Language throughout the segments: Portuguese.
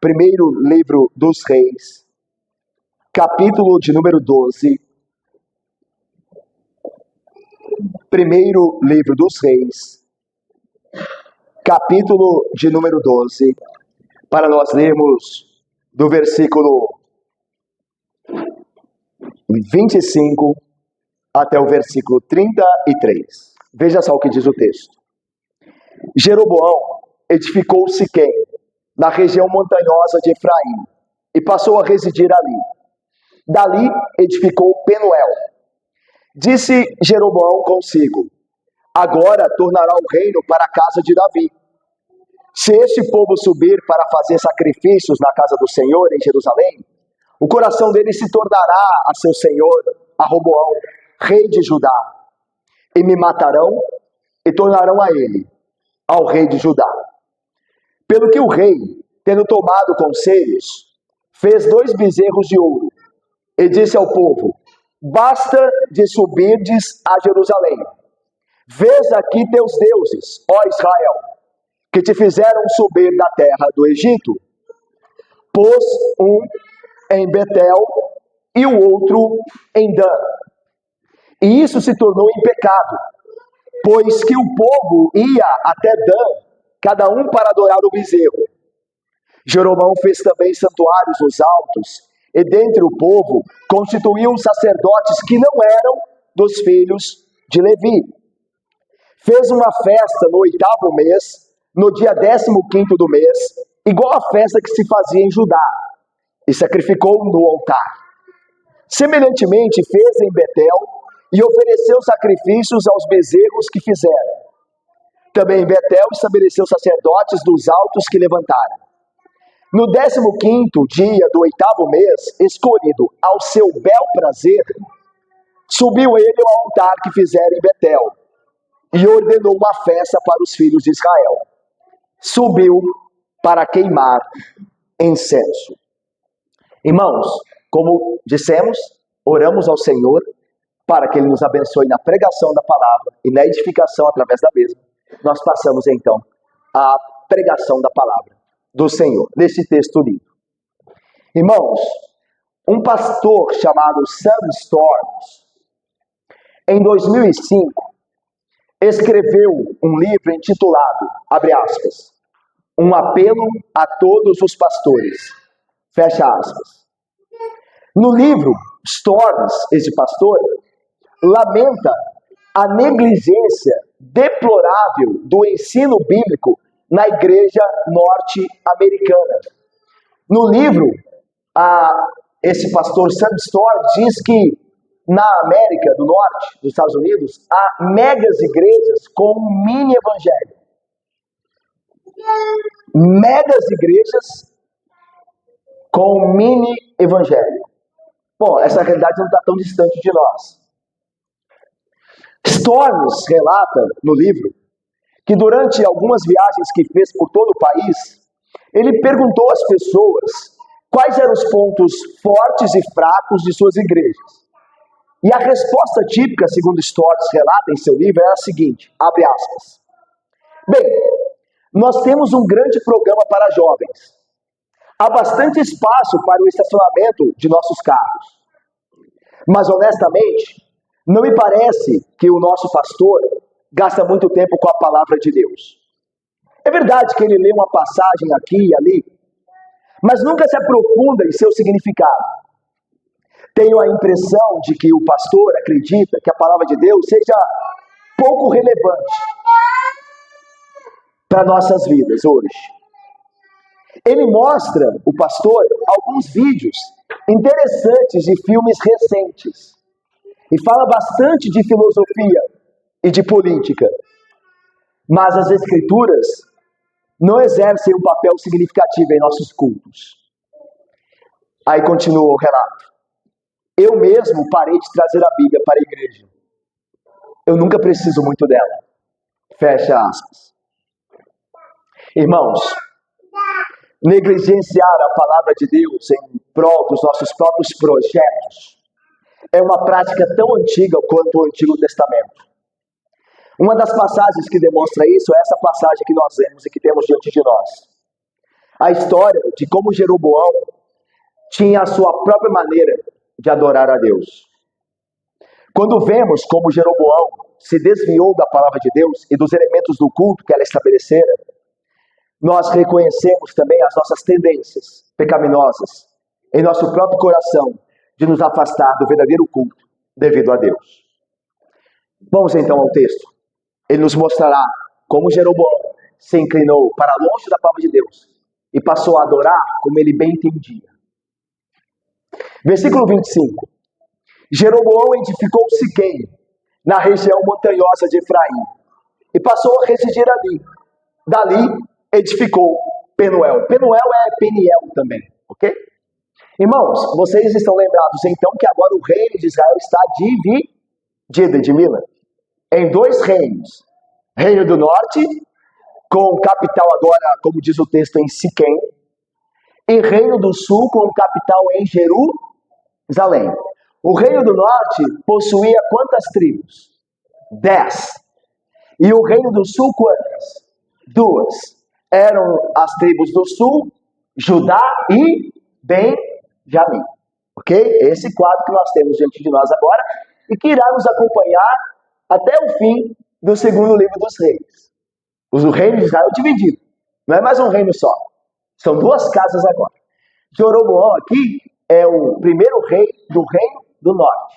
Primeiro livro dos Reis, capítulo de número 12. Primeiro livro dos Reis, capítulo de número 12, para nós lermos do versículo 25 até o versículo 33. Veja só o que diz o texto. Jeroboão edificou Siquém, na região montanhosa de Efraim, e passou a residir ali. Dali edificou Penuel. Disse Jeroboão consigo: agora tornará o reino para a casa de Davi. Se este povo subir para fazer sacrifícios na casa do Senhor em Jerusalém, o coração dele se tornará a seu senhor, a Roboão, rei de Judá, e me matarão e tornarão a ele, ao rei de Judá. Pelo que o rei, tendo tomado conselhos, fez 2 bezerros de ouro, e disse ao povo: basta de subirdes a Jerusalém. Vês aqui teus deuses, ó Israel, que te fizeram subir da terra do Egito. Pôs um em Betel e o outro em Dan. E isso se tornou em pecado, pois que o povo ia até Dan, cada um para adorar o bezerro. Jeroboão fez também santuários nos altos, e dentre o povo constituiu sacerdotes que não eram dos filhos de Levi. Fez uma festa no 8º mês, no dia 15º do mês, igual à festa que se fazia em Judá, e sacrificou no altar. Semelhantemente fez em Betel, e ofereceu sacrifícios aos bezerros que fizeram. Também em Betel estabeleceu sacerdotes dos altos que levantaram. No 15º dia do 8º mês, escolhido ao seu bel prazer, subiu ele ao altar que fizera em Betel, e ordenou uma festa para os filhos de Israel. Subiu para queimar incenso. Irmãos, como dissemos, oramos ao Senhor para que Ele nos abençoe na pregação da palavra e na edificação através da mesma. Nós passamos então à pregação da palavra do Senhor, nesse texto lido. Irmãos, um pastor chamado Sam Storms, em 2005, escreveu um livro intitulado, abre aspas, Um apelo a todos os pastores, fecha aspas. No livro, Storms, esse pastor, lamenta a negligência deplorável do ensino bíblico na igreja norte-americana. No livro, esse pastor Sam Storms diz que na América do Norte, dos Estados Unidos, há megas igrejas com um mini evangelho. Megas igrejas com um mini evangelho. Bom, essa realidade não está tão distante de nós. Storms relata no livro que durante algumas viagens que fez por todo o país, ele perguntou às pessoas quais eram os pontos fortes e fracos de suas igrejas. E a resposta típica, segundo Storms relata em seu livro, é a seguinte, abre aspas. Bem, nós temos um grande programa para jovens. Há bastante espaço para o estacionamento de nossos carros. Mas, honestamente, não me parece que o nosso pastor gasta muito tempo com a palavra de Deus. É verdade que ele lê uma passagem aqui e ali, mas nunca se aprofunda em seu significado. Tenho a impressão de que o pastor acredita que a palavra de Deus seja pouco relevante para nossas vidas hoje. Ele mostra, o pastor, alguns vídeos interessantes de filmes recentes e fala bastante de filosofia e de política. Mas as escrituras não exercem um papel significativo em nossos cultos. Aí continua o relato. Eu mesmo parei de trazer a Bíblia para a igreja. Eu nunca preciso muito dela. Fecha aspas. Irmãos, negligenciar a palavra de Deus em prol dos nossos próprios projetos é uma prática tão antiga quanto o Antigo Testamento. Uma das passagens que demonstra isso é essa passagem que nós lemos e que temos diante de nós. a história de como Jeroboão tinha a sua própria maneira de adorar a Deus. Quando vemos como Jeroboão se desviou da palavra de Deus e dos elementos do culto que ela estabelecera, nós reconhecemos também as nossas tendências pecaminosas em nosso próprio coração de nos afastar do verdadeiro culto devido a Deus. Vamos então ao texto. Ele nos mostrará como Jeroboão se inclinou para longe da palavra de Deus e passou a adorar como ele bem entendia. Versículo 25. Jeroboão edificou Siquém, na região montanhosa de Efraim, e passou a residir ali. Dali edificou Penuel. Penuel é Peniel também, ok? Irmãos, vocês estão lembrados então que agora o reino de Israel está dividido, Edmila, em dois reinos. Reino do norte, com capital agora, como diz o texto, em Siquém, e Reino do sul, com capital em Jerusalém. O Reino do norte possuía quantas tribos? 10. E o Reino do sul, quantas? 2. Eram as tribos do sul, Judá e Benjamim. Ok? Esse quadro que nós temos diante de nós agora e que irá nos acompanhar até o fim do segundo livro dos reis. O reino de Israel dividido. Não é mais um reino só. São duas casas agora. Jeroboão aqui é o primeiro rei do reino do norte.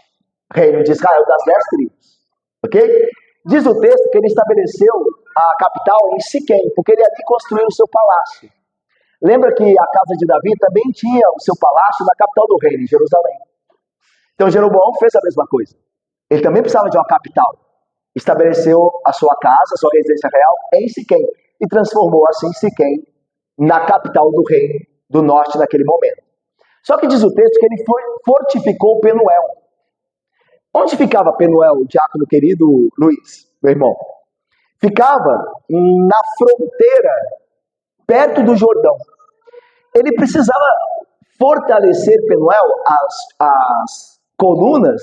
Reino de Israel das 10 tribos. Ok? Diz o texto que ele estabeleceu a capital em Siquém, porque ele ali construiu o seu palácio. Lembra que a casa de Davi também tinha o seu palácio na capital do reino, em Jerusalém. Então Jeroboão fez a mesma coisa. Ele também precisava de uma capital. Estabeleceu a sua casa, a sua residência real em Siquém e transformou assim Siquém na capital do reino do norte naquele momento. Só que diz o texto que ele fortificou Penuel. Onde ficava Penuel, diácono querido Luiz, meu irmão? Ficava na fronteira, perto do Jordão. Ele precisava fortalecer Penuel, as colunas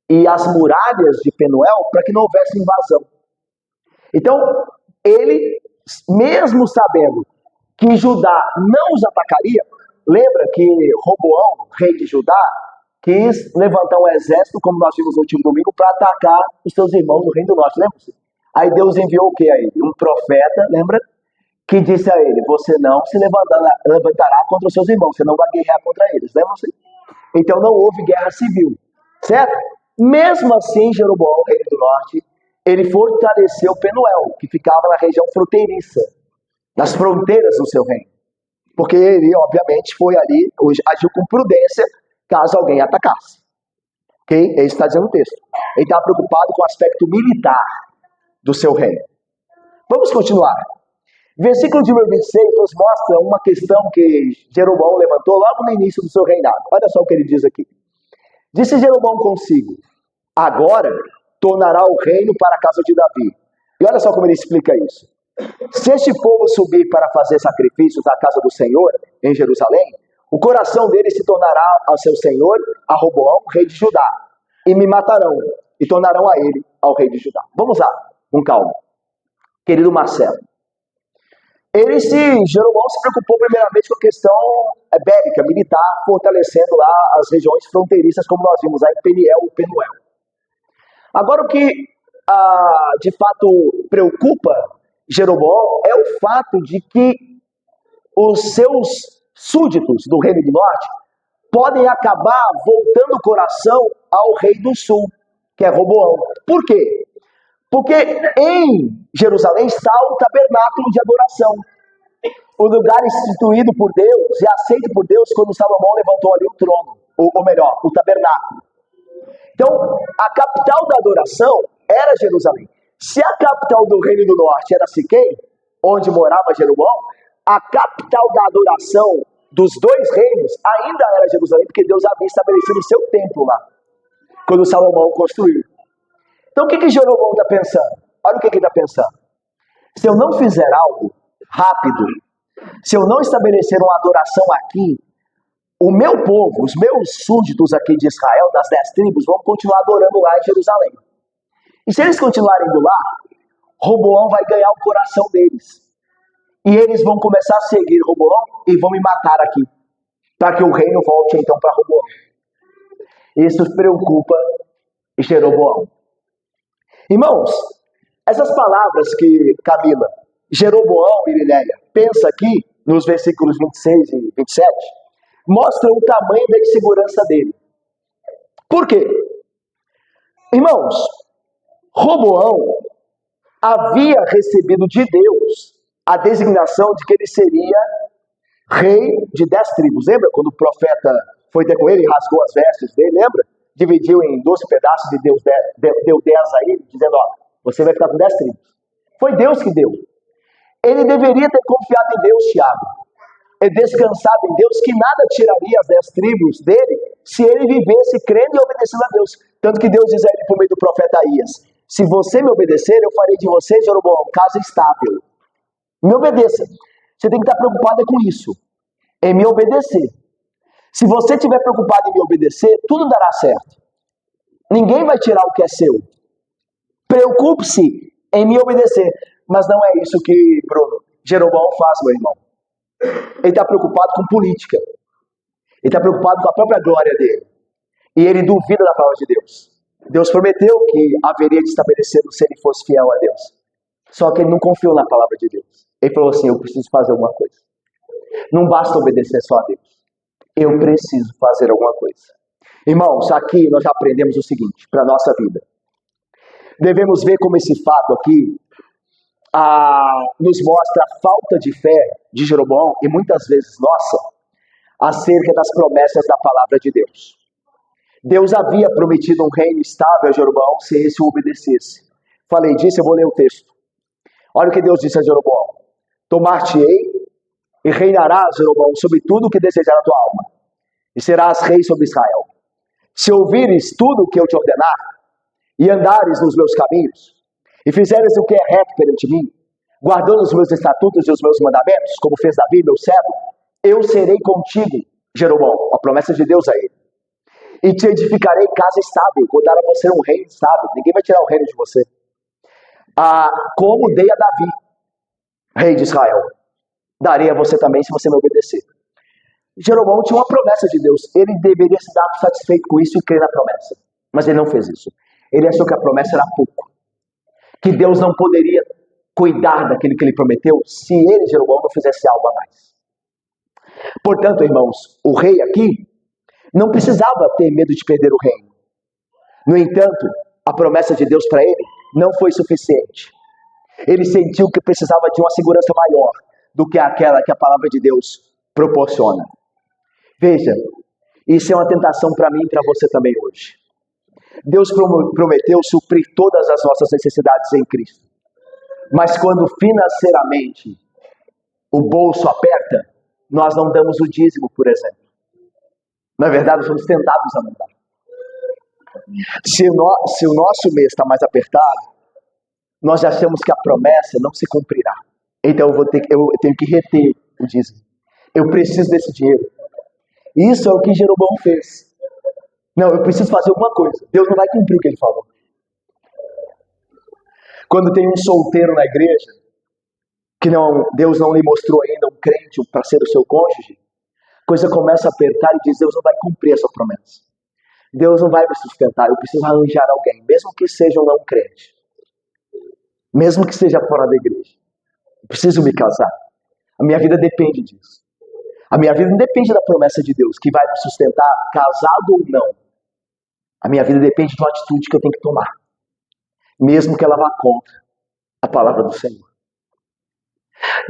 e as muralhas de Penuel, para que não houvesse invasão. Então, ele, mesmo sabendo que Judá não os atacaria, lembra que Roboão, rei de Judá, quis levantar um exército, como nós vimos no último domingo, para atacar os seus irmãos do reino do norte, lembra-se? Aí Deus enviou o que a ele? Um profeta, lembra? Que disse a ele, você não se levantará contra os seus irmãos, você não vai guerrear contra eles, lembra-se? Então não houve guerra civil, certo? Mesmo assim, Jeroboão, rei do norte, ele fortaleceu Penuel, que ficava na região fronteiriça, nas fronteiras do seu reino. Porque ele, obviamente, foi ali, agiu com prudência, caso alguém atacasse. Ok? É isso que está dizendo o texto. Ele estava preocupado com o aspecto militar do seu reino. Vamos continuar. Versículo de número 26 nos mostra uma questão que Jeroboão levantou logo no início do seu reinado. Olha só o que ele diz aqui. Disse Jeroboão consigo, agora tornará o reino para a casa de Davi. E olha só como ele explica isso. Se este povo subir para fazer sacrifícios à casa do Senhor, em Jerusalém, o coração dele se tornará ao seu senhor, a Roboão, rei de Judá, e me matarão, e tornarão a ele, ao rei de Judá. Vamos lá, com calma. Querido Marcelo, Jeroboão se preocupou primeiramente com a questão bélica, militar, fortalecendo lá as regiões fronteiriças, como nós vimos aí, Peniel e Penuel. Agora, o que de fato preocupa Jeroboão é o fato de que os seus súditos do reino do norte podem acabar voltando o coração ao rei do sul, que é Roboão. Por quê? Porque em Jerusalém está o tabernáculo de adoração, o lugar instituído por Deus e aceito por Deus quando Salomão levantou ali o trono, ou melhor, o tabernáculo. Então, a capital da adoração era Jerusalém. Se a capital do reino do norte era Siquém, onde morava Jeroboão, a capital da adoração dos dois reinos ainda era Jerusalém, porque Deus havia estabelecido o seu templo lá, quando Salomão construiu. Então o que Jeroboão está pensando? Olha o que ele está pensando. Se eu não fizer algo rápido, se eu não estabelecer uma adoração aqui, o meu povo, os meus súditos aqui de Israel, das 10 tribos, vão continuar adorando lá em Jerusalém. E se eles continuarem indo lá, Roboão vai ganhar o coração deles. E eles vão começar a seguir Roboão e vão me matar aqui, para que o reino volte então para Roboão. Isso preocupa Jeroboão. Irmãos, essas palavras que Camila, Jeroboão e Linéia pensa aqui, nos versículos 26 e 27, mostram o tamanho da insegurança dele. Por quê? Irmãos, Roboão havia recebido de Deus a designação de que ele seria rei de 10 tribos. Lembra quando o profeta foi ter com ele e rasgou as vestes dele? Lembra? Dividiu em 12 pedaços e deu 10 a ele, dizendo, ó, você vai ficar com 10 tribos. Foi Deus que deu. Ele deveria ter confiado em Deus, Tiago. E descansado em Deus, que nada tiraria as 10 tribos dele, se ele vivesse crendo e obedecendo a Deus. Tanto que Deus diz a ele por meio do profeta Aías, se você me obedecer, eu farei de você, Jeroboão, casa estável. Me obedeça. Você tem que estar preocupado com isso, em me obedecer. Se você estiver preocupado em me obedecer, tudo dará certo. Ninguém vai tirar o que é seu. Preocupe-se em me obedecer. Mas não é isso que, Bruno, Jeroboão faz, meu irmão. Ele está preocupado com política. Ele está preocupado com a própria glória dele. E ele duvida da palavra de Deus. Deus prometeu que haveria de estabelecer-lo se ele fosse fiel a Deus. Só que ele não confiou na palavra de Deus. Ele falou assim, eu preciso fazer alguma coisa. Não basta obedecer só a Deus. Eu preciso fazer alguma coisa. Irmãos, aqui nós já aprendemos o seguinte, para a nossa vida. Devemos ver como esse fato aqui nos mostra a falta de fé de Jeroboão, e muitas vezes nossa, acerca das promessas da palavra de Deus. Deus havia prometido um reino estável a Jeroboão se esse o obedecesse. Falei disso, eu vou ler o texto. Olha o que Deus disse a Jeroboão. Tomar-te-ei e reinarás, Jeroboão, sobre tudo o que desejar a tua alma, e serás rei sobre Israel. Se ouvires tudo o que eu te ordenar, e andares nos meus caminhos, e fizeres o que é reto perante mim, guardando os meus estatutos e os meus mandamentos, como fez Davi, meu servo, eu serei contigo, Jeroboão, a promessa de Deus a ele. E te edificarei casa estável, vou dar a você um reino estável, ninguém vai tirar o reino de você. Como dei a Davi, rei de Israel, darei a você também se você me obedecer. Jeroboão tinha uma promessa de Deus, ele deveria se dar satisfeito com isso e crer na promessa, mas ele não fez isso. Ele achou que a promessa era pouco, que Deus não poderia cuidar daquilo que ele prometeu se ele, Jeroboão, não fizesse algo a mais. Portanto, irmãos, o rei aqui não precisava ter medo de perder o reino. No entanto, a promessa de Deus para ele não foi suficiente. Ele sentiu que precisava de uma segurança maior do que aquela que a palavra de Deus proporciona. Veja, isso é uma tentação para mim e para você também hoje. Deus prometeu suprir todas as nossas necessidades em Cristo. Mas quando financeiramente o bolso aperta, nós não damos o dízimo, por exemplo. Na verdade, somos tentados a não dar. Se o nosso mês está mais apertado, nós achamos que a promessa não se cumprirá. Então eu tenho que reter o dízimo. Eu preciso desse dinheiro. Isso é o que Jeroboão fez. Não, eu preciso fazer alguma coisa. Deus não vai cumprir o que ele falou. Quando tem um solteiro na igreja, que Deus não lhe mostrou ainda um crente para ser o seu cônjuge, a coisa começa a apertar e diz, Deus não vai cumprir essa promessa. Deus não vai me sustentar, eu preciso arranjar alguém, mesmo que seja um não crente. Mesmo que seja fora da igreja. Eu preciso me casar. A minha vida depende disso. A minha vida não depende da promessa de Deus, que vai me sustentar casado ou não. A minha vida depende de uma atitude que eu tenho que tomar. Mesmo que ela vá contra a palavra do Senhor.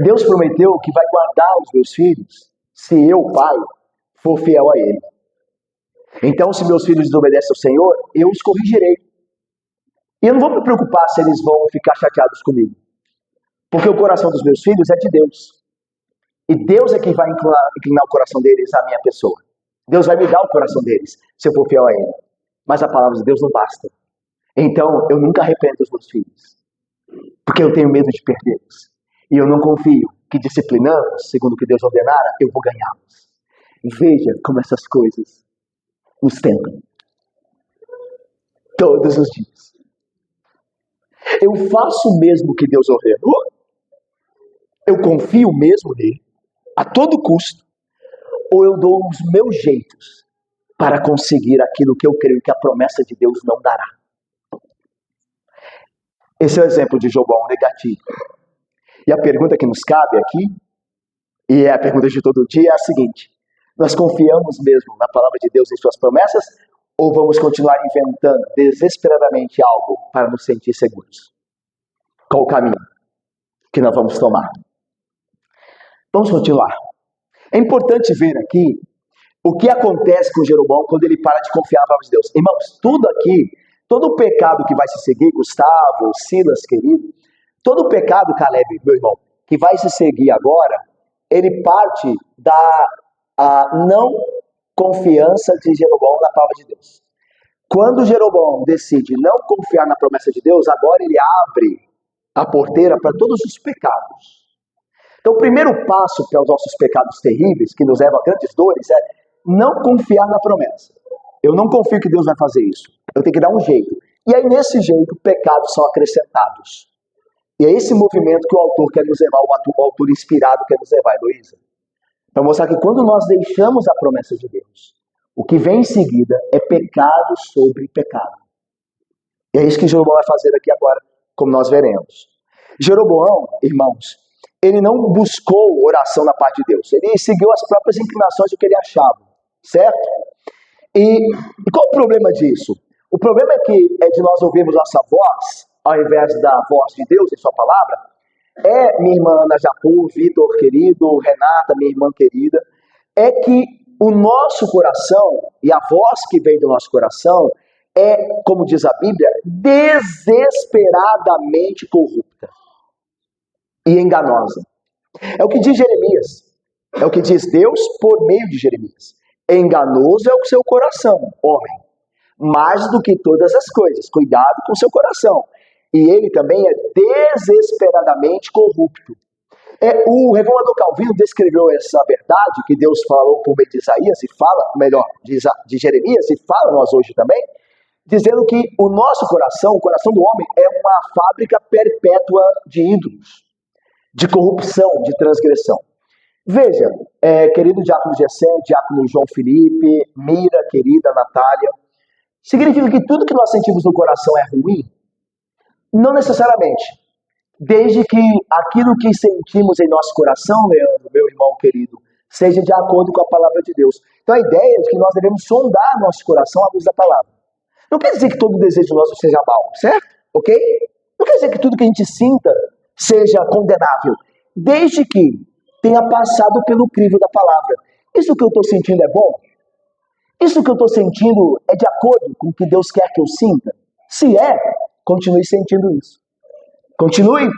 Deus prometeu que vai guardar os meus filhos se eu, pai, for fiel a Ele. Então, se meus filhos desobedecem ao Senhor, eu os corrigirei. E eu não vou me preocupar se eles vão ficar chateados comigo. Porque o coração dos meus filhos é de Deus. E Deus é quem vai inclinar o coração deles à minha pessoa. Deus vai me dar o coração deles, se eu for fiel a Ele. Mas a palavra de Deus não basta. Então, eu nunca arrependo os meus filhos. Porque eu tenho medo de perdê-los. E eu não confio que disciplinando-os, segundo o que Deus ordenara, eu vou ganhá-los. Veja como essas coisas nos tentam. Todos os dias. Eu faço mesmo o que Deus ordenou? Eu confio mesmo nele, a todo custo, ou eu dou os meus jeitos para conseguir aquilo que eu creio que a promessa de Deus não dará? Esse é o exemplo de Jobão negativo. E a pergunta que nos cabe aqui, e é a pergunta de todo dia, é a seguinte: nós confiamos mesmo na palavra de Deus e em suas promessas, ou vamos continuar inventando desesperadamente algo para nos sentir seguros? Qual o caminho que nós vamos tomar? Vamos continuar. É importante ver aqui o que acontece com Jeroboão quando ele para de confiar na palavra de Deus. Irmãos, tudo aqui, todo o pecado que vai se seguir, Gustavo, Silas, querido, todo o pecado, Caleb, meu irmão, que vai se seguir agora, ele parte da não confiança de Jeroboão na palavra de Deus. Quando Jeroboão decide não confiar na promessa de Deus, agora ele abre a porteira para todos os pecados. Então, o primeiro passo para os nossos pecados terríveis, que nos levam a grandes dores, é não confiar na promessa. Eu não confio que Deus vai fazer isso. Eu tenho que dar um jeito. E aí, nesse jeito, pecados são acrescentados. E é esse movimento que o autor quer nos levar, o autor inspirado quer nos levar, Heloísa. Para mostrar que quando nós deixamos a promessa de Deus, o que vem em seguida é pecado sobre pecado. E é isso que Jeroboão vai fazer aqui agora, como nós veremos. Jeroboão, irmãos, ele não buscou oração na parte de Deus. Ele seguiu as próprias inclinações do que ele achava, certo? E qual o problema disso? O problema é de nós ouvirmos nossa voz, ao invés da voz de Deus em sua palavra. Minha irmã Ana Japur, Vitor querido, Renata, minha irmã querida, é que o nosso coração, e a voz que vem do nosso coração, é, como diz a Bíblia, desesperadamente corrupta e enganosa. É o que diz Jeremias, é o que diz Deus por meio de Jeremias. Enganoso é o seu coração, homem, mais do que todas as coisas. Cuidado com o seu coração. E ele também é desesperadamente corrupto. O reformador Calvino descreveu essa verdade que Deus falou por meio de Isaías e fala, melhor, de Jeremias, e fala nós hoje também, dizendo que o nosso coração, o coração do homem, é uma fábrica perpétua de ídolos, de corrupção, de transgressão. Veja, querido diácono Gessé, diácono João Felipe, Mira, querida Natália, significa que tudo que nós sentimos no coração é ruim? Não necessariamente. Desde que aquilo que sentimos em nosso coração, Leandro, meu irmão querido, seja de acordo com a palavra de Deus. Então a ideia é de que nós devemos sondar nosso coração à luz da palavra. Não quer dizer que todo desejo nosso seja mau, certo? Ok? Não quer dizer que tudo que a gente sinta seja condenável, desde que tenha passado pelo crivo da palavra. Isso que eu estou sentindo é bom? Isso que eu estou sentindo é de acordo com o que Deus quer que eu sinta? Se é, continue sentindo isso. Continue,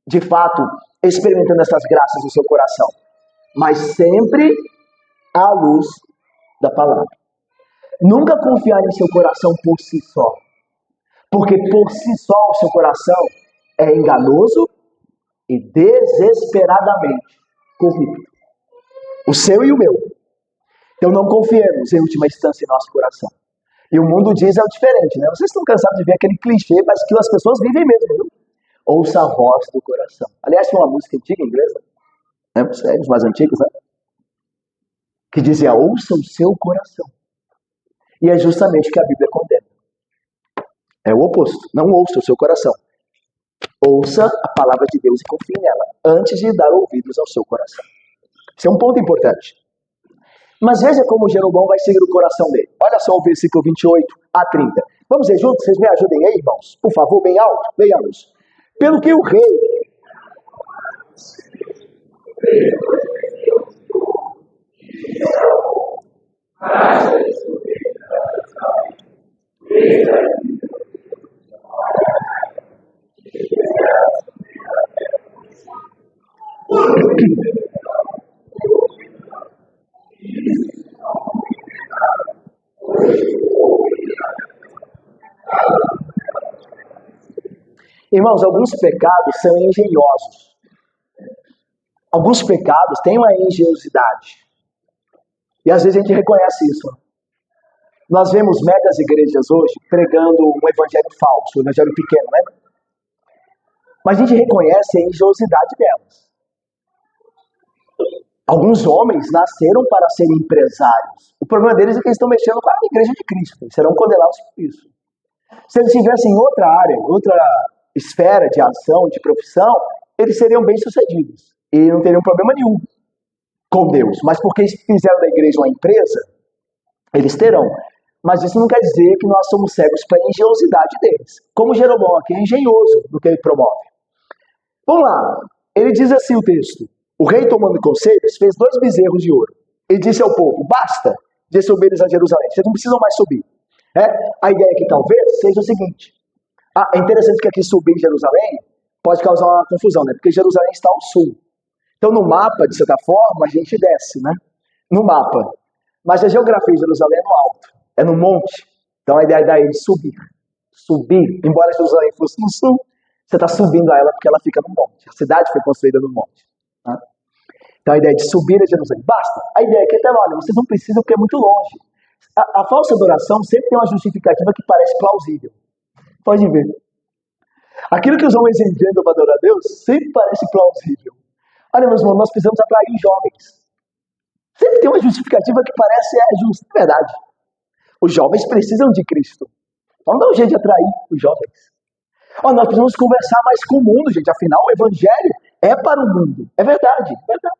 de fato, experimentando essas graças no seu coração, mas sempre à luz da palavra. Nunca confiar em seu coração por si só, porque por si só o seu coração é enganoso e desesperadamente corrupto. O seu e o meu. Então não confiemos, em última instância, em nosso coração. E o mundo diz é o diferente, né? Vocês estão cansados de ver aquele clichê, mas que as pessoas vivem mesmo, viu? Ouça a voz do coração. Aliás, tem uma música antiga em inglês, né? Os mais antigos, né? Que dizia, ouça o seu coração. E é justamente o que a Bíblia condena. É o oposto. Não ouça o seu coração. Ouça a palavra de Deus e confie nela, antes de dar ouvidos ao seu coração. Esse é um ponto importante. Mas veja como Jeroboão vai seguir o coração dele. Olha só o versículo 28 a 30. Vamos ver juntos? Vocês me ajudem aí, irmãos? Por favor, bem alto. Vejamos. Pelo que o rei... Irmãos, alguns pecados são engenhosos. Alguns pecados têm uma engenhosidade. E às vezes a gente reconhece isso. Nós vemos megas igrejas hoje pregando um evangelho falso, um evangelho pequeno, né? Mas a gente reconhece a engenhosidade delas. Alguns homens nasceram para serem empresários. O problema deles é que eles estão mexendo com a igreja de Cristo. Eles serão condenados por isso. Se eles estivessem em outra área, outra esfera de ação, de profissão, eles seriam bem-sucedidos. E não teriam problema nenhum com Deus. Mas porque eles fizeram da igreja uma empresa, eles terão. Mas isso não quer dizer que nós somos cegos para a engenhosidade deles. Como Jeroboão aqui é engenhoso do que ele promove. Vamos lá. Ele diz assim o texto. O rei, tomando conselhos, fez 2 bezerros de ouro. Ele disse ao povo, basta de subires a Jerusalém. Vocês não precisam mais subir. A ideia aqui talvez seja o seguinte. É interessante que aqui subir em Jerusalém pode causar uma confusão, né? Porque Jerusalém está ao sul. Então no mapa, de certa forma, a gente desce, né? No mapa. Mas a geografia de Jerusalém é no alto. É no monte. Então a ideia daí é de subir. Subir. Embora Jerusalém fosse no sul, você está subindo a ela porque ela fica no monte. A cidade foi construída no monte. Tá? Então a ideia de subir a Jerusalém. Basta. A ideia aqui é até, olha, vocês não precisam porque é muito longe. A falsa adoração sempre tem uma justificativa que parece plausível. Pode ver. Aquilo que os homens entendem para adorar a Deus sempre parece plausível. Olha, meus irmãos, nós precisamos atrair jovens. Sempre tem uma justificativa que parece justa. É verdade. Os jovens precisam de Cristo. Vamos dar um jeito de atrair os jovens. Nós precisamos conversar mais com o mundo, gente. Afinal, o evangelho é para o mundo. É verdade, é verdade.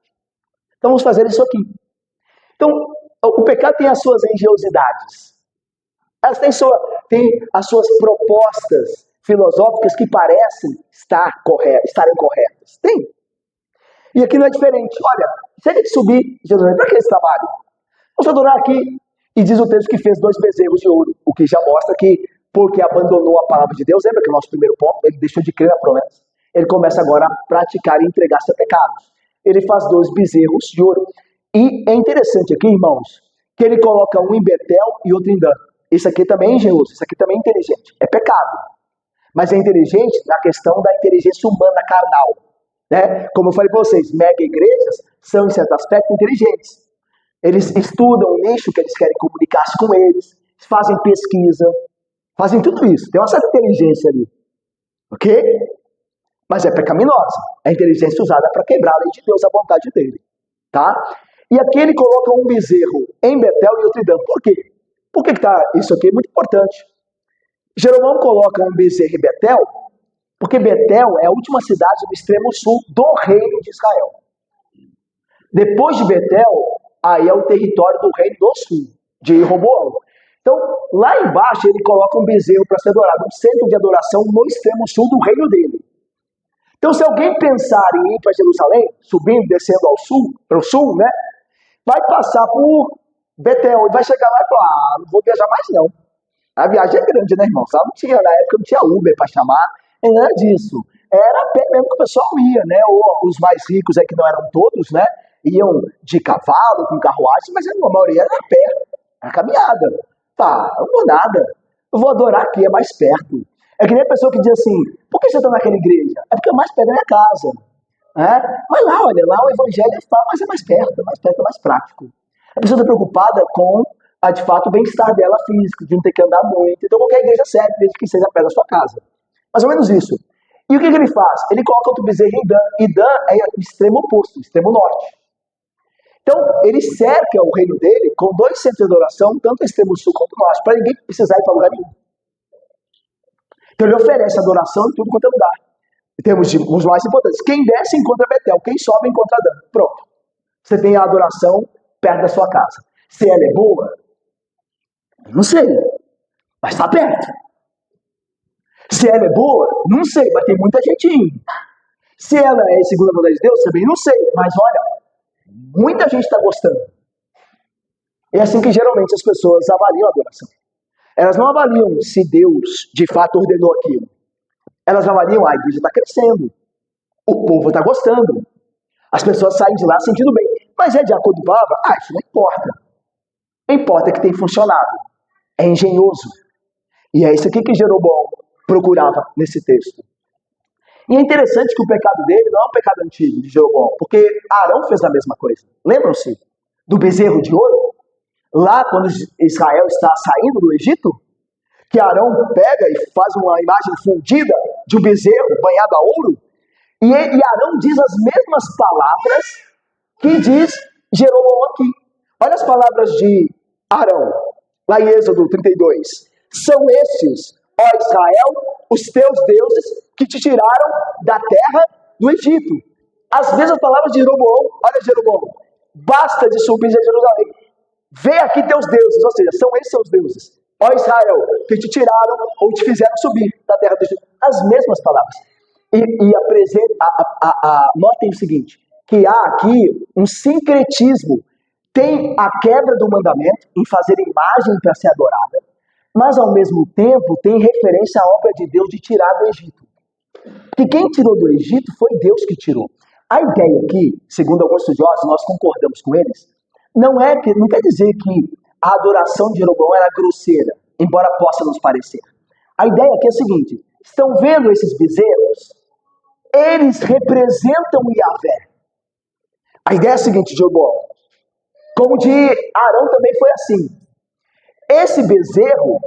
Então vamos fazer isso aqui. Então, o pecado tem as suas engenhosidades. Elas têm as suas propostas filosóficas que parecem estarem corretas. Tem. E aqui não é diferente. Olha, chega de subir Jerusalém. Para que esse trabalho? Vamos adorar aqui. E diz o texto que fez 2 bezerros de ouro. O que já mostra que, porque abandonou a palavra de Deus, lembra que é o nosso primeiro ponto? Ele deixou de crer na promessa. Ele começa agora a praticar e entregar seus pecados. Ele faz 2 bezerros de ouro. E é interessante aqui, irmãos, que ele coloca um em Betel e outro em Dan. Isso aqui também é engenhoso, isso aqui também é inteligente. É pecado. Mas é inteligente na questão da inteligência humana carnal. Né? Como eu falei para vocês, mega igrejas são, em certo aspecto, inteligentes. Eles estudam o nicho que eles querem comunicar-se com eles, fazem pesquisa, fazem tudo isso. Tem uma certa inteligência ali. Ok? Mas é pecaminosa. É a inteligência usada para quebrar a lei de Deus, a vontade dele. Tá? E aqui ele coloca um bezerro em Betel e outro em Dan. Por quê? Por que tá isso aqui? É muito importante. Jeroboão coloca um bezerro em Betel, porque Betel é a última cidade do extremo sul do reino de Israel. Depois de Betel, aí é o território do reino do sul, de Roboão. Então, lá embaixo ele coloca um bezerro para ser adorado, um centro de adoração no extremo sul do reino dele. Então, se alguém pensar em ir para Jerusalém, subindo, descendo ao sul, para o sul, né? Vai passar por Betel e vai chegar lá e falar, não vou viajar mais não. A viagem é grande, né, irmão? Na época não tinha Uber para chamar, não era disso. Era a pé mesmo que o pessoal ia, né? Ou os mais ricos, que não eram todos, né? Iam de cavalo, com carruagem, mas a maioria era a pé, era caminhada. Tá, não vou nada. Eu vou adorar aqui, é mais perto. É que nem a pessoa que diz assim, por que você está naquela igreja? É porque é mais perto da minha casa. Mas lá, olha, lá o evangelho é fácil, mas é mais perto, é mais prático. A pessoa está preocupada com, de fato, o bem-estar dela físico, de não ter que andar muito. Então qualquer igreja serve, desde que seja perto da sua casa. Mais ou menos isso. E o que ele faz? Ele coloca outro bezerro em Dan. E Dan é o extremo oposto, o extremo norte. Então, ele cerca o reino dele com 2 centros de adoração, tanto no extremo sul quanto no norte, para ninguém precisar ir para lugar nenhum. Então, ele oferece adoração em tudo quanto é lugar. Em termos de os mais importantes. Quem desce encontra Betel, quem sobe encontra Dan. Pronto. Você tem a adoração perto da sua casa. Se ela é boa, não sei, mas está perto. Se ela é boa, não sei, mas tem muita gente indo. Se ela é segundo a vontade de Deus, também não sei, mas olha, muita gente está gostando. É assim que geralmente as pessoas avaliam a adoração. Elas não avaliam se Deus de fato ordenou aquilo. Elas avaliam, a igreja está crescendo. O povo está gostando. As pessoas saem de lá sentindo bem. Mas é de acordo com a palavra? Isso não importa. Importa que tem funcionado. É engenhoso. E é isso aqui que Jeroboão procurava nesse texto. E é interessante que o pecado dele não é um pecado antigo de Jeroboão, porque Arão fez a mesma coisa. Lembram-se do bezerro de ouro? Lá quando Israel está saindo do Egito, que Arão pega e faz uma imagem fundida de um bezerro banhado a ouro, e Arão diz as mesmas palavras que diz Jeroboão aqui. Olha as palavras de Arão, lá em Êxodo 32. São estes, ó Israel, os teus deuses que te tiraram da terra do Egito. As mesmas palavras de Jeroboão. Olha, Jeroboão, basta de subir a Jerusalém. Vê aqui teus deuses, ou seja, são esses seus deuses. Ó Israel, que te tiraram ou te fizeram subir da terra do Egito. As mesmas palavras. E notem o seguinte, que há aqui um sincretismo. Tem a quebra do mandamento em fazer imagem para ser adorada, mas ao mesmo tempo tem referência à obra de Deus de tirar do Egito. Porque quem tirou do Egito foi Deus que tirou. A ideia aqui, segundo alguns estudiosos, nós concordamos com eles, não quer dizer que a adoração de Jeroboão era grosseira, embora possa nos parecer. A ideia aqui é a seguinte, estão vendo esses bezerros? Eles representam Yahvé. A ideia é a seguinte, Jeroboão, como de Arão também foi assim. Esse bezerro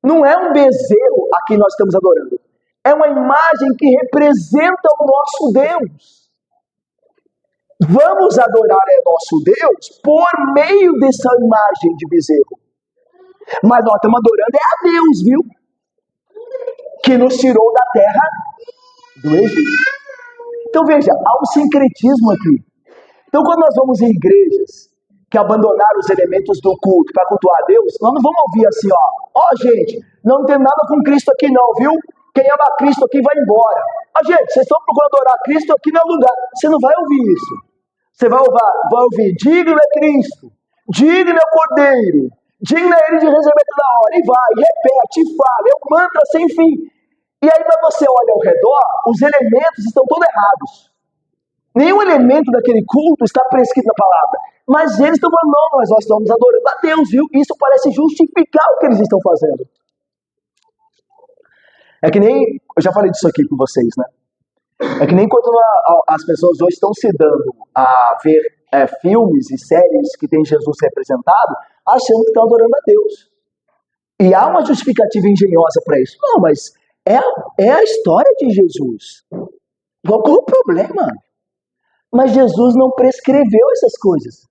não é um bezerro a quem nós estamos adorando. É uma imagem que representa o nosso Deus. Vamos adorar o nosso Deus por meio dessa imagem de bezerro. Mas nós estamos adorando a Deus, viu? Que nos tirou da terra do Egito. Então veja, há um sincretismo aqui. Então quando nós vamos em igrejas que abandonaram os elementos do culto para cultuar a Deus, nós não vamos ouvir assim, ó, gente, não tem nada com Cristo aqui não, viu? Quem ama Cristo aqui vai embora. Gente, vocês estão procurando adorar Cristo aqui no lugar. Você não vai ouvir isso. Você vai ouvir, digno é Cristo, digno é o Cordeiro, digno é Ele de receber toda hora. E vai, repete, e fala, é um mantra sem fim. E aí quando você olha ao redor, os elementos estão todos errados. Nenhum elemento daquele culto está prescrito na palavra. Mas eles estão falando, não, mas nós estamos adorando a Deus, viu? Isso parece justificar o que eles estão fazendo. É que nem, eu já falei disso aqui com vocês, né? É que nem quando as pessoas hoje estão se dando a ver filmes e séries que tem Jesus representado, achando que estão adorando a Deus. E há uma justificativa engenhosa para isso. Não, mas é a história de Jesus. Qual o problema? Mas Jesus não prescreveu essas coisas.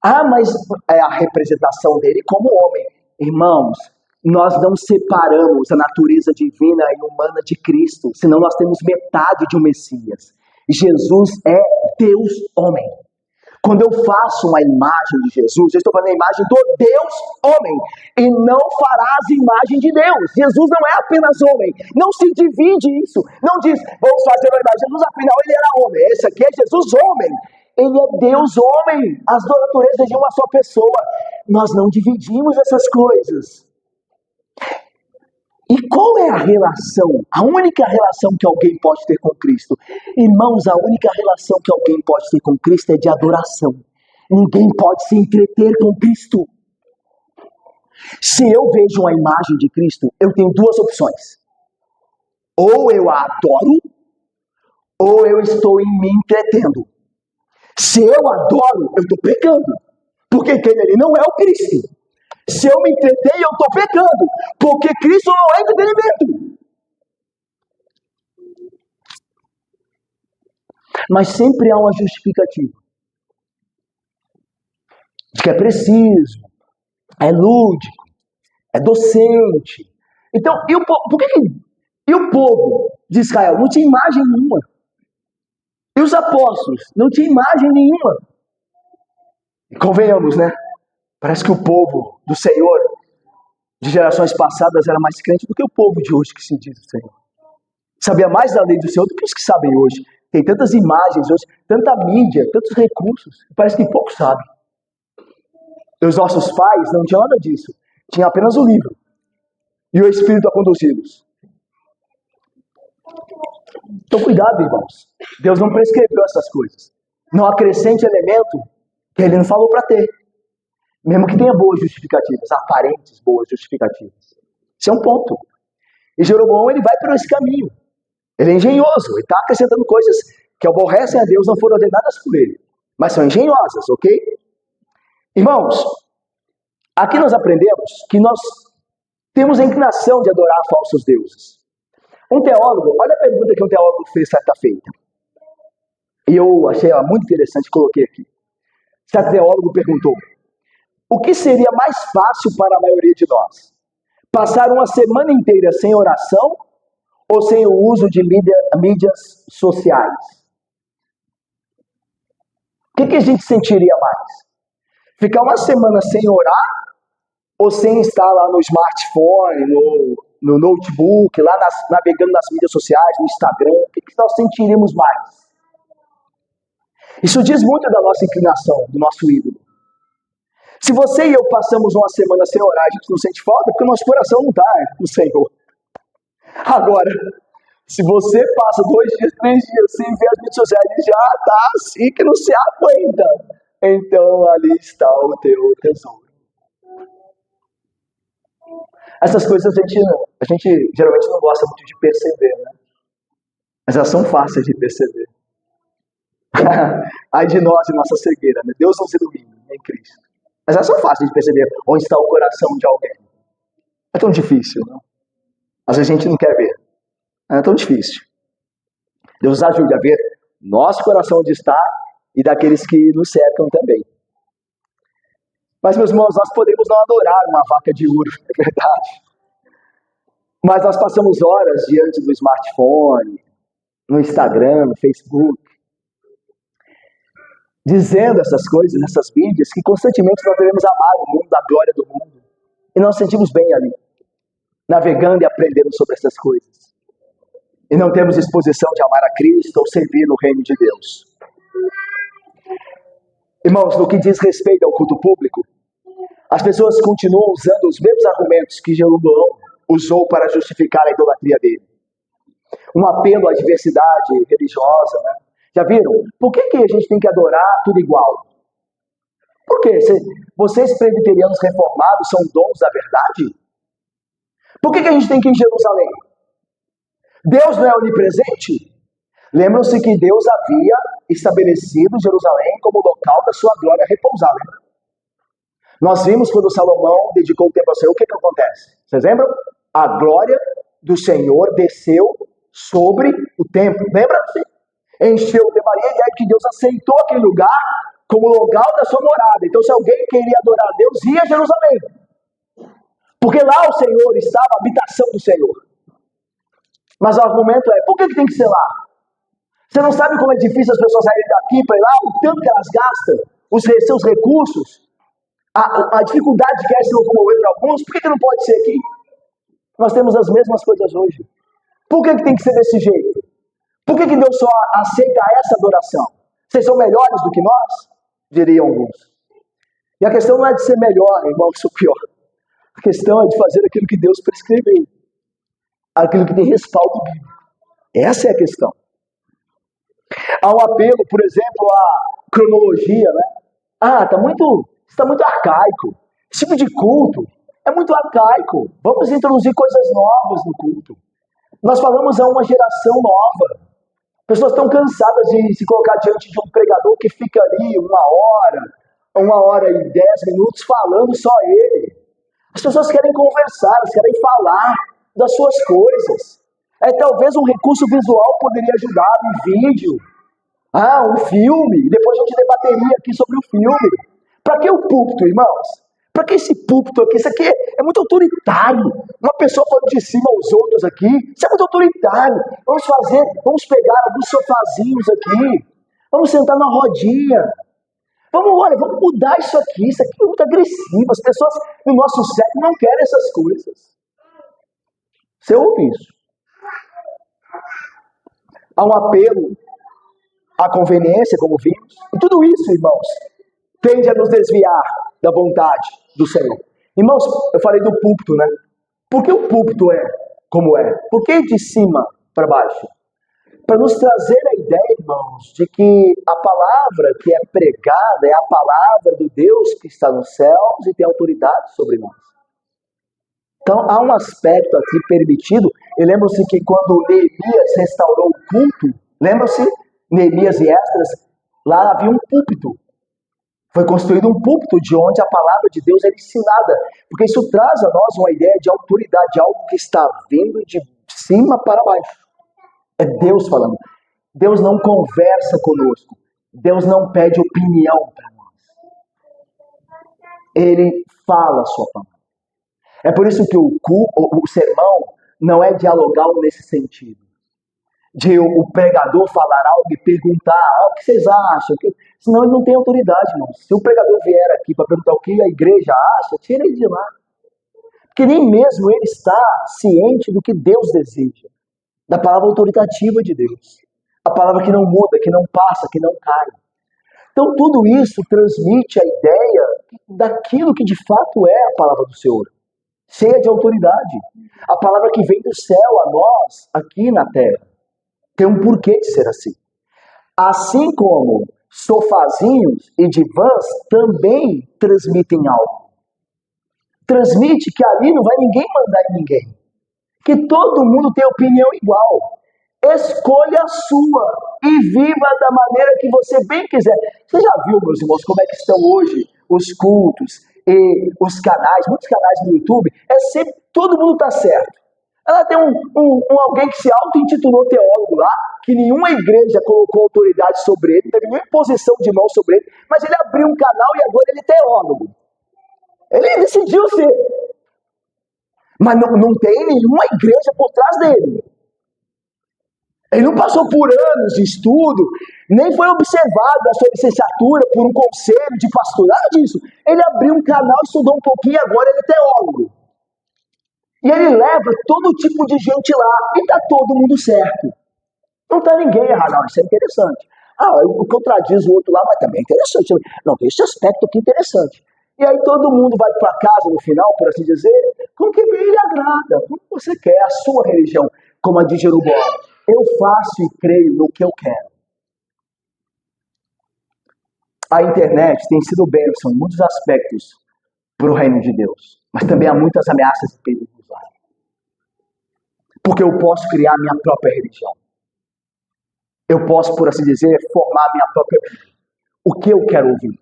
Mas é a representação dele como homem. Irmãos, nós não separamos a natureza divina e humana de Cristo, senão nós temos metade de um Messias. Jesus é Deus homem. Quando eu faço uma imagem de Jesus, eu estou falando a imagem do Deus homem, e não farás imagem de Deus. Jesus não é apenas homem, não se divide isso. Não diz, vamos fazer uma imagem de Jesus, afinal ele era homem. Esse aqui é Jesus homem. Ele é Deus homem, as duas naturezas de uma só pessoa. Nós não dividimos essas coisas. E qual é a relação, a única relação que alguém pode ter com Cristo? Irmãos, a única relação que alguém pode ter com Cristo é de adoração. Ninguém pode se entreter com Cristo. Se eu vejo uma imagem de Cristo, eu tenho duas opções. Ou eu a adoro, ou eu estou me entretendo. Se eu adoro, eu estou pecando. Porque aquele ali não é o Cristo. Se eu me entreter, eu estou pecando. Porque Cristo não é entretenimento. Mas sempre há uma justificativa. De que é preciso, é lúdico, é docente. Então, e o povo de Israel não tinha imagem nenhuma. E os apóstolos não tinham imagem nenhuma. E convenhamos, né? Parece que o povo do Senhor, de gerações passadas, era mais crente do que o povo de hoje que se diz o Senhor. Sabia mais da lei do Senhor do que os que sabem hoje. Tem tantas imagens hoje, tanta mídia, tantos recursos. Parece que poucos sabem. E os nossos pais não tinham nada disso. Tinha apenas o livro. E o Espírito a conduzi-los. Então cuidado, irmãos. Deus não prescreveu essas coisas. Não acrescente elemento que Ele não falou para ter. Mesmo que tenha boas justificativas, aparentes boas justificativas. Isso é um ponto. E Jeroboão, ele vai por esse caminho. Ele é engenhoso, ele está acrescentando coisas que aborrecem a Deus, não foram ordenadas por ele. Mas são engenhosas, ok? Irmãos, aqui nós aprendemos que nós temos a inclinação de adorar falsos deuses. Um teólogo, olha a pergunta que um teólogo fez certa feita. E eu achei ela muito interessante, coloquei aqui. Certo teólogo perguntou: o que seria mais fácil para a maioria de nós? Passar uma semana inteira sem oração ou sem o uso de mídias sociais? O que a gente sentiria mais? Ficar uma semana sem orar ou sem estar lá no smartphone, no notebook, lá navegando nas mídias sociais, no Instagram? O que nós sentiríamos mais? Isso diz muito da nossa inclinação, do nosso ídolo. Se você e eu passamos uma semana sem orar, a gente não sente falta, porque o nosso coração não está no Senhor. Agora, se você passa 2 dias, 3 dias sem ver as mídias sociais, ele já está assim que não se aguenta. Então, ali está o teu tesouro. Essas coisas a gente geralmente não gosta muito de perceber, né? Mas elas são fáceis de perceber. Ai de nós e nossa cegueira, né? Deus nos ilumine em Cristo. Mas elas são fáceis de perceber onde está o coração de alguém. É tão difícil, não? Às vezes a gente não quer ver. É tão difícil. Deus nos ajude a ver nosso coração onde está e daqueles que nos cercam também. Mas, meus irmãos, nós podemos não adorar uma vaca de ouro, é verdade. Mas nós passamos horas diante do smartphone, no Instagram, no Facebook, dizendo essas coisas, essas mídias, que constantemente nós devemos amar o mundo, a glória do mundo. E nós sentimos bem ali, navegando e aprendendo sobre essas coisas. E não temos disposição de amar a Cristo ou servir no reino de Deus. Irmãos, no que diz respeito ao culto público, as pessoas continuam usando os mesmos argumentos que Jeroboão usou para justificar a idolatria dele. Um apelo à diversidade religiosa, né? Já viram? Por que a gente tem que adorar tudo igual? Por quê? Vocês presbiterianos reformados são donos da verdade? Por que a gente tem que ir em Jerusalém? Deus não é onipresente? Lembram-se que Deus havia estabelecido Jerusalém como local da sua glória repousar, lembra? Nós vimos quando Salomão dedicou o tempo ao Senhor, o que acontece? Vocês lembram? A glória do Senhor desceu sobre o templo. Lembra-se? Encheu de Maria, e é que Deus aceitou aquele lugar como local da sua morada. Então, se alguém queria adorar a Deus, ia a Jerusalém. Porque lá o Senhor estava, a habitação do Senhor. Mas o argumento é, por que tem que ser lá? Você não sabe como é difícil as pessoas saírem daqui para ir lá, o tanto que elas gastam, os seus recursos, a dificuldade que é se locomover para alguns, por que não pode ser aqui? Nós temos as mesmas coisas hoje. Por que tem que ser desse jeito? Por que Deus só aceita essa adoração? Vocês são melhores do que nós? Diriam alguns. E a questão não é de ser melhor, irmãos, ou pior. A questão é de fazer aquilo que Deus prescreveu. Aquilo que tem respaldo bíblico. Essa é a questão. Há um apelo, por exemplo, à cronologia, né? Está muito arcaico. Esse tipo de culto é muito arcaico. Vamos introduzir coisas novas no culto. Nós falamos a uma geração nova. Pessoas estão cansadas de se colocar diante de um pregador que fica ali 1 hora e 10 minutos falando só ele. As pessoas querem conversar, elas querem falar das suas coisas. Talvez um recurso visual poderia ajudar, um vídeo, um filme, e depois a gente debateria aqui sobre o filme. Para que o púlpito, irmãos? Para que esse púlpito aqui? Isso aqui é muito autoritário. Uma pessoa falando de cima aos outros aqui, isso é muito autoritário. Vamos pegar alguns sofazinhos aqui, vamos sentar na rodinha. Vamos mudar isso aqui é muito agressivo. As pessoas no nosso século não querem essas coisas. Você ouve isso? Há um apelo à conveniência, como vimos. E tudo isso, irmãos, tende a nos desviar da vontade do Senhor. Irmãos, eu falei do púlpito, né? Por que o púlpito é como é? Por que de cima para baixo? Para nos trazer a ideia, irmãos, de que a palavra que é pregada é a palavra do Deus que está nos céus e tem autoridade sobre nós. Então, há um aspecto aqui permitido. E lembram-se que quando Neemias restaurou o culto, lembram-se? Neemias e Esdras, lá havia um púlpito. Foi construído um púlpito de onde a palavra de Deus era ensinada. Porque isso traz a nós uma ideia de autoridade, algo que está vindo de cima para baixo. É Deus falando. Deus não conversa conosco. Deus não pede opinião para nós. Ele fala a sua palavra. É por isso que o sermão não é dialogal nesse sentido. De o pregador falar algo e perguntar o que vocês acham. Senão ele não tem autoridade, irmãos. Se o pregador vier aqui para perguntar o que a igreja acha, tira ele de lá. Porque nem mesmo ele está ciente do que Deus deseja. Da palavra autoritativa de Deus. A palavra que não muda, que não passa, que não cai. Então tudo isso transmite a ideia daquilo que de fato é a palavra do Senhor. Cheia de autoridade. A palavra que vem do céu a nós, aqui na terra. Tem um porquê de ser assim. Assim como sofazinhos e divãs também transmitem algo. Transmite que ali não vai ninguém mandar em ninguém. Que todo mundo tem opinião igual. Escolha a sua e viva da maneira que você bem quiser. Você já viu, meus irmãos, como é que estão hoje os cultos e os canais, muitos canais no YouTube? É sempre, todo mundo está certo. Ela tem alguém que se auto-intitulou teólogo lá, que nenhuma igreja colocou autoridade sobre ele, não teve nenhuma imposição de mão sobre ele, mas ele abriu um canal e agora ele é teólogo. Ele decidiu ser. Mas não tem nenhuma igreja por trás dele. Ele não passou por anos de estudo, nem foi observado a sua licenciatura por um conselho de pastor, nada disso. Ele abriu um canal, estudou um pouquinho e agora ele é teólogo. E ele leva todo tipo de gente lá e está todo mundo certo. Não está ninguém errado. Não, isso é interessante. Eu contradiz o outro lá, mas também é interessante. Não, tem esse aspecto aqui interessante. E aí todo mundo vai para casa no final, por assim dizer, com o que lhe agrada, como você quer, a sua religião, como a de Jeroboão. Eu faço e creio no que eu quero. A internet tem sido bênção em muitos aspectos para o reino de Deus, mas também há muitas ameaças e perigos lá. Porque eu posso criar minha própria religião. Eu posso, por assim dizer, formar minha própria... O que eu quero ouvir.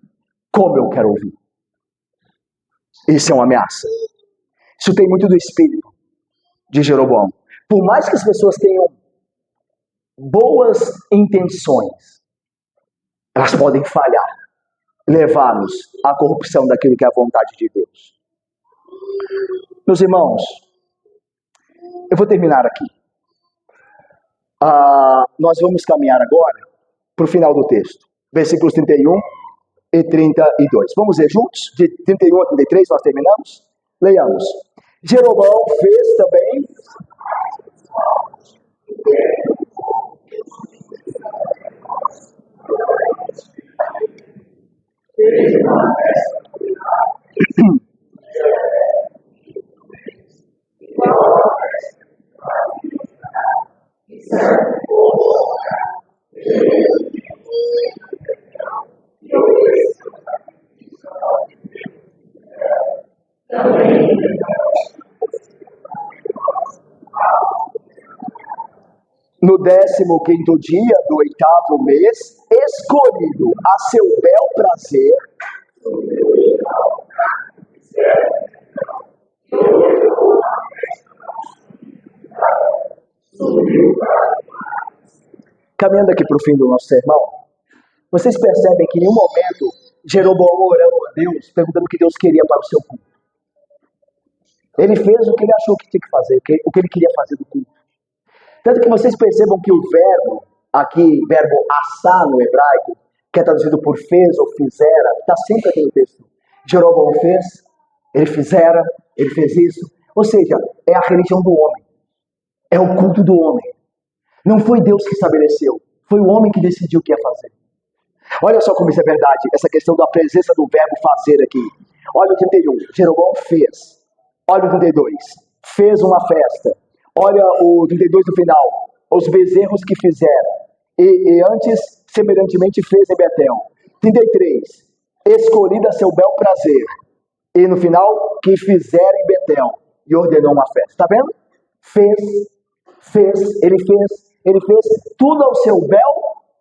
Como eu quero ouvir. Isso é uma ameaça. Isso tem muito do espírito de Jeroboão. Por mais que as pessoas tenham boas intenções, elas podem falhar, levar-nos à corrupção daquilo que é a vontade de Deus. Meus irmãos, eu vou terminar aqui. Nós vamos caminhar agora para o final do texto. Versículos 31 e 32. Vamos ler juntos? De 31 a 33 nós terminamos? Leiamos. Jeroboão fez também... No 15º dia do 8º mês, escolhido a seu bel prazer, caminhando aqui para o fim do nosso sermão, vocês percebem que em nenhum momento Jeroboão orando a Deus, perguntando o que Deus queria para o seu culto. Ele fez o que ele achou que tinha que fazer, o que ele queria fazer do culto. Tanto que vocês percebam que o verbo, aqui, verbo assar no hebraico, que é traduzido por fez ou fizera, está sempre aqui no texto. Jeroboão fez, ele fizera, ele fez isso. Ou seja, é a religião do homem. É o culto do homem. Não foi Deus que estabeleceu, foi o homem que decidiu o que ia fazer. Olha só como isso é verdade, essa questão da presença do verbo fazer aqui. Olha o 31, Jeroboão fez. Olha o 32, fez uma festa. Olha o 32 no final, os bezerros que fizeram. E antes, semelhantemente, fez em Betel. 33, escolhida a seu bel prazer. E no final, que fizeram em Betel. E ordenou uma festa. Está vendo? Ele fez tudo ao seu bel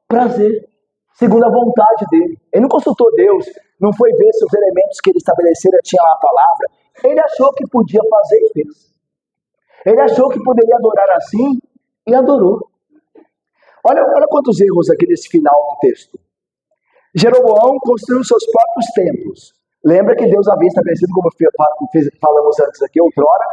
prazer. Segundo a vontade dele. Ele não consultou Deus, não foi ver se os elementos que ele estabelecera tinham a palavra. Ele achou que podia fazer e fez. Ele achou que poderia adorar assim e adorou. Olha quantos erros aqui nesse final do texto. Jeroboão construiu seus próprios templos. Lembra que Deus havia estabelecido, como falamos antes aqui, outrora,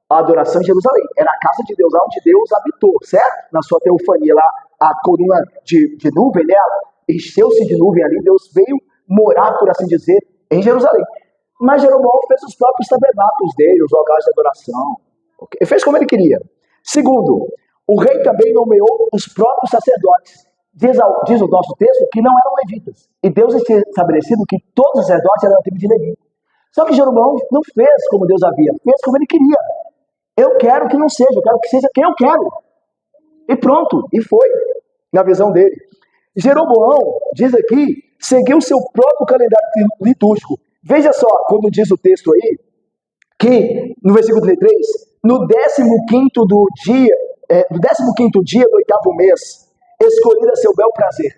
a adoração em Jerusalém. Era a casa de Deus, lá onde Deus habitou, certo? Na sua teofania lá, a coluna de nuvem, né? Encheu-se de nuvem ali, Deus veio morar, por assim dizer, em Jerusalém. Mas Jeroboão fez os próprios tabernáculos dele, os lugares de adoração. Ele fez como ele queria. Segundo, o rei também nomeou os próprios sacerdotes. Diz o nosso texto que não eram levitas. E Deus tinha estabelecido que todos os sacerdotes eram da tribo de Levi. Só que Jeroboão não fez como Deus havia, fez como ele queria. Eu quero que não seja, eu quero que seja quem eu quero. E pronto, e foi, na visão dele. Jeroboão, diz aqui, seguiu seu próprio calendário litúrgico. Veja só, quando diz o texto aí, que no versículo 33, no 15º do dia, no 15º dia do 8º mês, escolhido a seu bel prazer.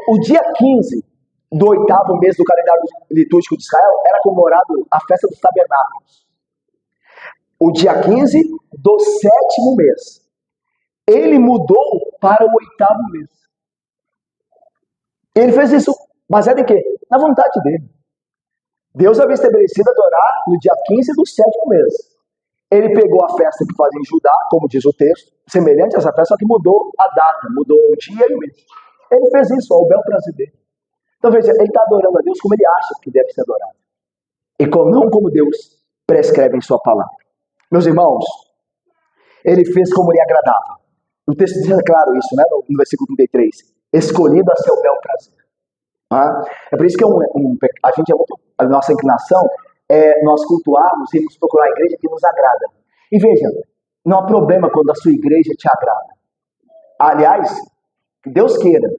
O dia 15 do 8º mês do calendário litúrgico de Israel era comemorado a festa dos tabernáculos. O dia 15 do 7º mês. Ele mudou para o 8º mês. Ele fez isso baseado em quê? Na vontade dele. Deus havia estabelecido adorar no dia 15 do 7º mês. Ele pegou a festa que fazia em Judá, como diz o texto, semelhante a essa festa, só que mudou a data, mudou o dia e o mês. Ele fez isso ao bel prazer dele. Então veja, ele está adorando a Deus como ele acha que deve ser adorado. E não como Deus prescreve em sua palavra. Meus irmãos, ele fez como lhe agradava. O texto diz claro isso, né? No versículo 33. Escolhido a seu bel prazer. É por isso que a gente é muito, a nossa inclinação é nós cultuarmos e nos procurar a igreja que nos agrada. E veja, não há problema quando a sua igreja te agrada. Aliás, que Deus queira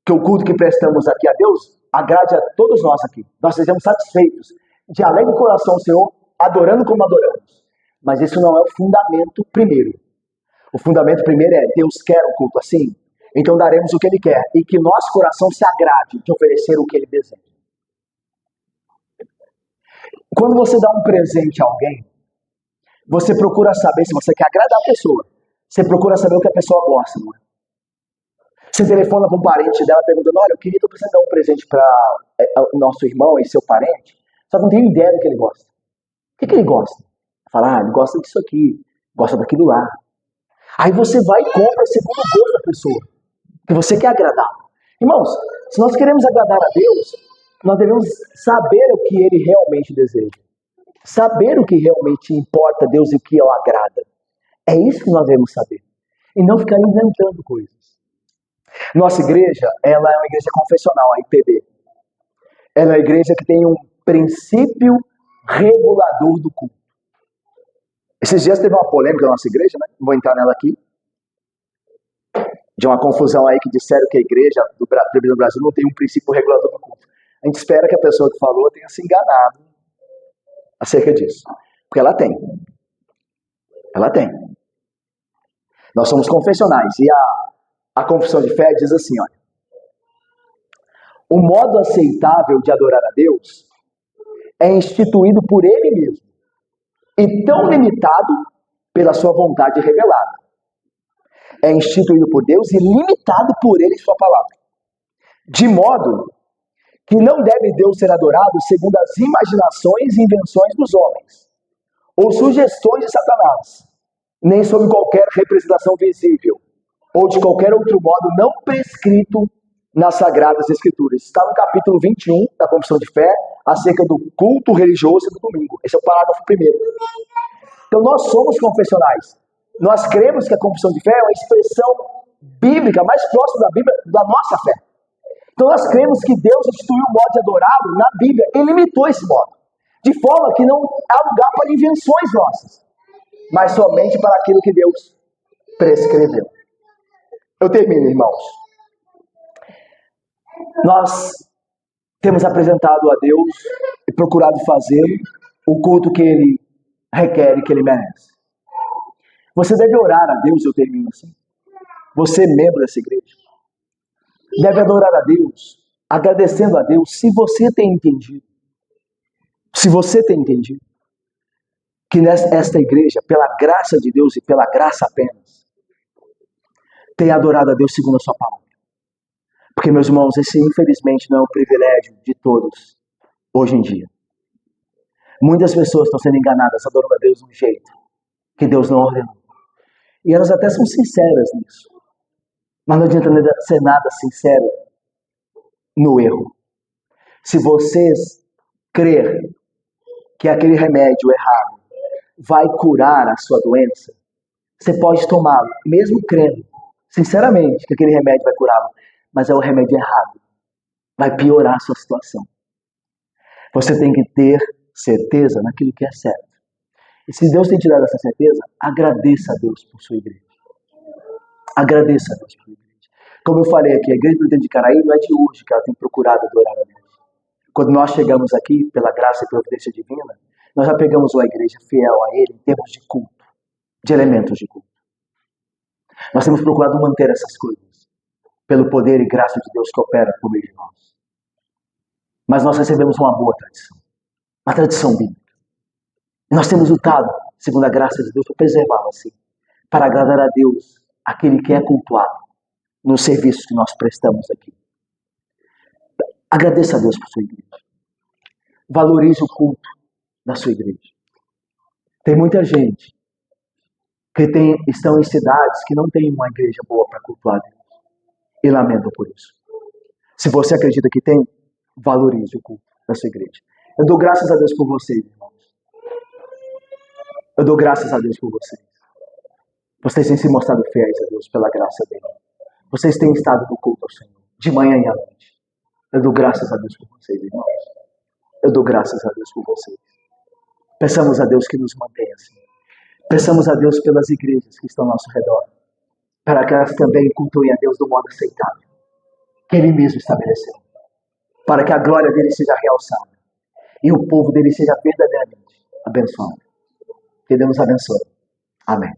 que o culto que prestamos aqui a Deus agrade a todos nós aqui. Nós sejamos satisfeitos, de alegre coração, Senhor, adorando como adoramos. Mas isso não é o fundamento primeiro. O fundamento primeiro é, Deus quer um culto assim? Então daremos o que Ele quer. E que nosso coração se agrade de oferecer o que Ele deseja. Quando você dá um presente a alguém, você procura saber, se você quer agradar a pessoa, você procura saber o que a pessoa gosta, não é? Você telefona para um parente dela perguntando, olha, eu estou precisando dar um presente para o nosso irmão e seu parente, só que não tenho ideia do que ele gosta. O que ele gosta? Fala, ele gosta disso aqui, gosta daquilo lá. Aí você vai e compra segundo o gosto da pessoa, que você quer agradar. Irmãos, se nós queremos agradar a Deus, nós devemos saber o que Ele realmente deseja. Saber o que realmente importa a Deus e o que o agrada. É isso que nós devemos saber. E não ficar inventando coisas. Nossa igreja, ela é uma igreja confessional, a IPB. Ela é uma igreja que tem um princípio regulador do culto. Esses dias teve uma polêmica na nossa igreja, né? Não vou entrar nela aqui. De uma confusão aí que disseram que a igreja do Brasil não tem um princípio regulador do culto. A gente espera que a pessoa que falou tenha se enganado acerca disso. Porque ela tem. Ela tem. Nós somos confessionais. E a confissão de fé diz assim, olha. O modo aceitável de adorar a Deus é instituído por Ele mesmo. E tão limitado pela sua vontade revelada. É instituído por Deus e limitado por Ele em sua palavra. De modo que não deve Deus ser adorado segundo as imaginações e invenções dos homens, ou sugestões de Satanás, nem sob qualquer representação visível, ou de qualquer outro modo não prescrito nas Sagradas Escrituras. Está no capítulo 21 da Confissão de Fé, acerca do culto religioso do domingo. Esse é o parágrafo primeiro. Então nós somos confessionais. Nós cremos que a confissão de fé é uma expressão bíblica mais próxima da Bíblia, da nossa fé. Então nós cremos que Deus instituiu o modo de adorá-lo na Bíblia e limitou esse modo. De forma que não há lugar para invenções nossas, mas somente para aquilo que Deus prescreveu. Eu termino, irmãos. Nós temos apresentado a Deus e procurado fazer o culto que Ele requer e que Ele merece. Você deve orar a Deus, eu termino assim. Você, membro dessa igreja, deve adorar a Deus, agradecendo a Deus, se você tem entendido. Se você tem entendido que nesta igreja, pela graça de Deus e pela graça apenas, Tenha adorado a Deus segundo a sua palavra. Porque, meus irmãos, esse infelizmente não é um privilégio de todos hoje em dia. Muitas pessoas estão sendo enganadas, adorando a Deus de um jeito que Deus não ordenou. E elas até são sinceras nisso. Mas não adianta ser nada sincero no erro. Se vocês crer que aquele remédio errado vai curar a sua doença, você pode tomá-lo, mesmo crendo, sinceramente, que aquele remédio vai curá-lo, mas é o remédio errado. Vai piorar a sua situação. Você tem que ter certeza naquilo que é certo. E se Deus tem te dado essa certeza, agradeça a Deus por sua igreja. Agradeça a Deus por sua igreja. Como eu falei aqui, a igreja do de Caraí não é de hoje que ela tem procurado adorar a Deus. Quando nós chegamos aqui, pela graça e providência divina, nós já pegamos uma igreja fiel a Ele em termos de culto, de elementos de culto. Nós temos procurado manter essas coisas, pelo poder e graça de Deus que opera por meio de nós. Mas nós recebemos uma boa tradição, uma tradição bíblica. E nós temos lutado, segundo a graça de Deus, para preservá-la assim, para agradar a Deus, aquele que é cultuado, nos serviços que nós prestamos aqui. Agradeça a Deus por sua igreja. Valorize o culto da sua igreja. Tem muita gente que estão em cidades que não tem uma igreja boa para cultuar Deus. E lamentam por isso. Se você acredita que tem, valorize o culto da sua igreja. Eu dou graças a Deus por vocês, irmãos. Eu dou graças a Deus por vocês. Vocês têm se mostrado fiéis a Deus pela graça dele. Vocês têm estado no culto ao Senhor, de manhã e à noite. Eu dou graças a Deus por vocês, irmãos. Eu dou graças a Deus por vocês. Peçamos a Deus que nos mantenha assim. Peçamos a Deus pelas igrejas que estão ao nosso redor, para que elas também cultuem a Deus do modo aceitável, que Ele mesmo estabeleceu, para que a glória dele seja realçada e o povo dele seja verdadeiramente abençoado. Que Deus nos abençoe. Amém.